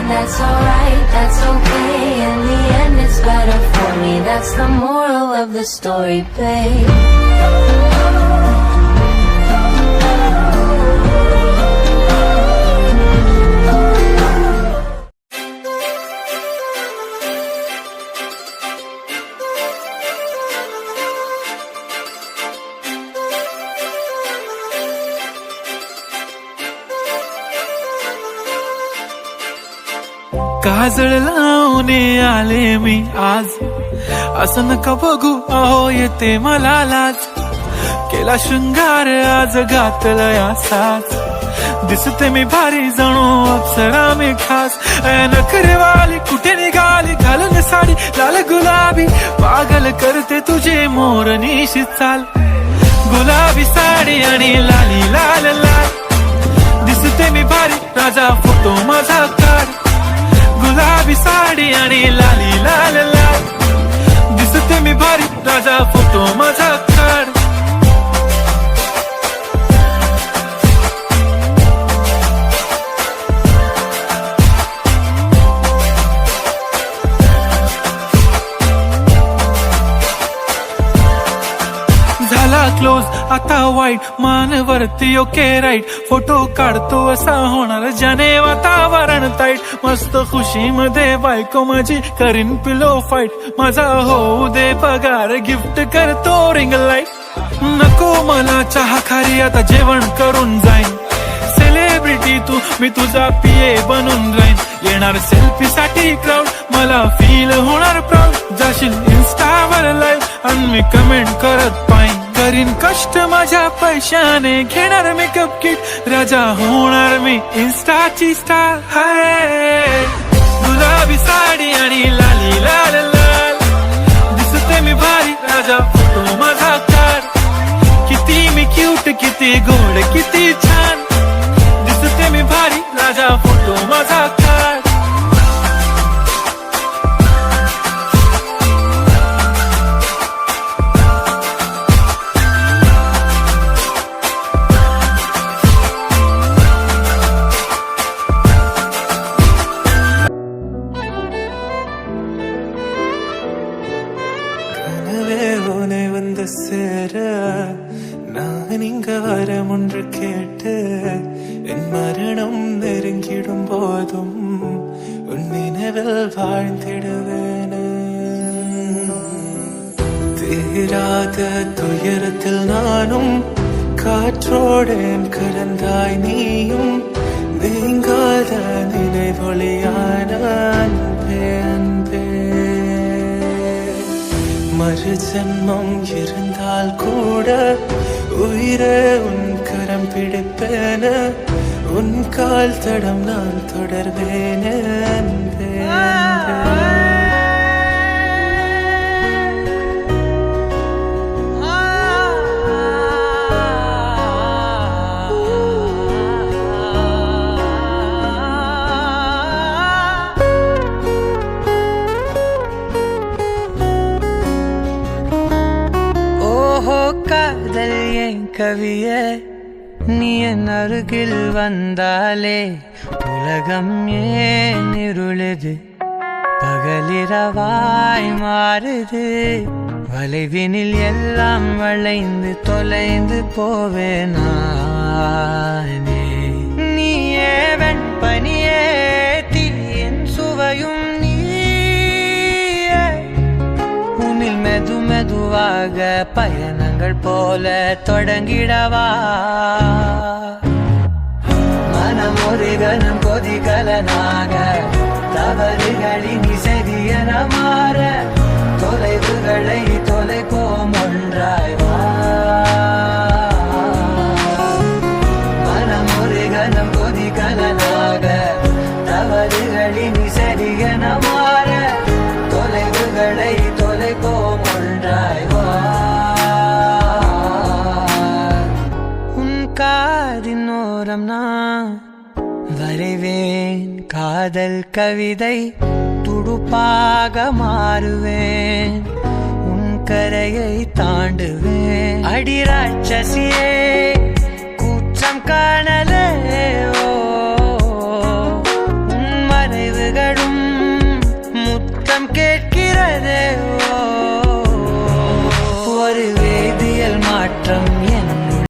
and that's alright, that's okay. In the end it's better for me, that's the moral of the story, babe. काजळ लावून आले मी आज, असं नका बघू अहो येते मला लाज. केला शृंगार आज घातलं असाच, दिसते मी भारी जणू अप्सरा मी खास. नखरेवाली कुठे निघाली घालून साडी लाल गुलाबी, पागल करते तुझे मोरनीशी चाल. गुलाबी साडी आणि लाली लाल लाल, दिसते मी भारी राजा फोटो माझा काढ. गुलाबी साडी आणि लाली लाल लाल, दिसते मी भारी राजा फोटो माझा काढ. झाला क्लोज आता वाईट, मानवरती ओके राईट. फोटो काढतो असा होणार ज्याने वातावरण ताईट. मस्त खुशी मध्ये बायको माझी करीन पिलो फाईट. माझा होऊ दे पगार गिफ्ट करतो रिंग लाईट. नको मला चहा खारी आता जेवण करून जाईन. सेलिब्रिटी तू मी तुझा पिये बनून राहीन. येणार सेल्फी साठी क्राऊड मला फील होणार प्राऊड. जाशील इन्स्टावर लाईव्ह आणि मी कमेंट करत पाईन. करीन कष्ट माझ्या पैशाने घेणार मेकअप किट. राजा होणार मी इन्स्टाची स्टार. हाय गुलाबी साडी आणि लाली लाल लाल, दिसते मी भारी राजा फोटो माझा काढ. किती मी क्यूट किती गोड किती छान, दिसते मी भारी राजा फोटो माझा काढ. உனை வந்து சேர நான் இங்க வரம் ஒன்று கேட்டு, என் மரணம் நெருங்கிடும் போதும் உன் நினைவில் வாழ்ந்திடுவேன். தீராத துயரத்தில் நானும் காற்றோடேன் கலந்தாய் நீயும். நீங்காத நினைவொளியான அன்பே அன்பே. மறு ஜன்மம் இருந்தால் கூட உயிரே உன் கரம் பிடிப்பேன. உன் கால் தடம் நான் தொடர்வேன் அன்பே அன்பே. காதல் என் கவியே, நீ என் அருகில் வந்தாலே உலகம் ஏன் இருளுது, பகலிரவாய் மாறுது. வளைவினில் எல்லாம் வளைந்து தொலைந்து போவேனானே. நீயே வெண்பனியே தீயின் சுவையும் மெது மெதுவாக பயணங்கள் போல தொடங்கிடவா. மனம் ஒரு கணம் கொதிகலனாக தவறுகளின் இசையன மாற. தொலைவுகளை தொலைப்போம் ஒன்றாய் வா. மனம் ஒரு கணம் கொதிகலனாக தவறுகளின் இசையன மாற. தொலைவுகளை தொலைப்போம் ஒன்றாய் வா. உன் காதினோரம் நான் வரைவேன் காதல் கவிதை, துடுப்பாக மாறுவேன். உன் கரையை தாண்டுவேன். அடி ராட்சசியே குற்றம் காணலே, உன் மறைவு ஒரு வேதியியல் மாற்றம்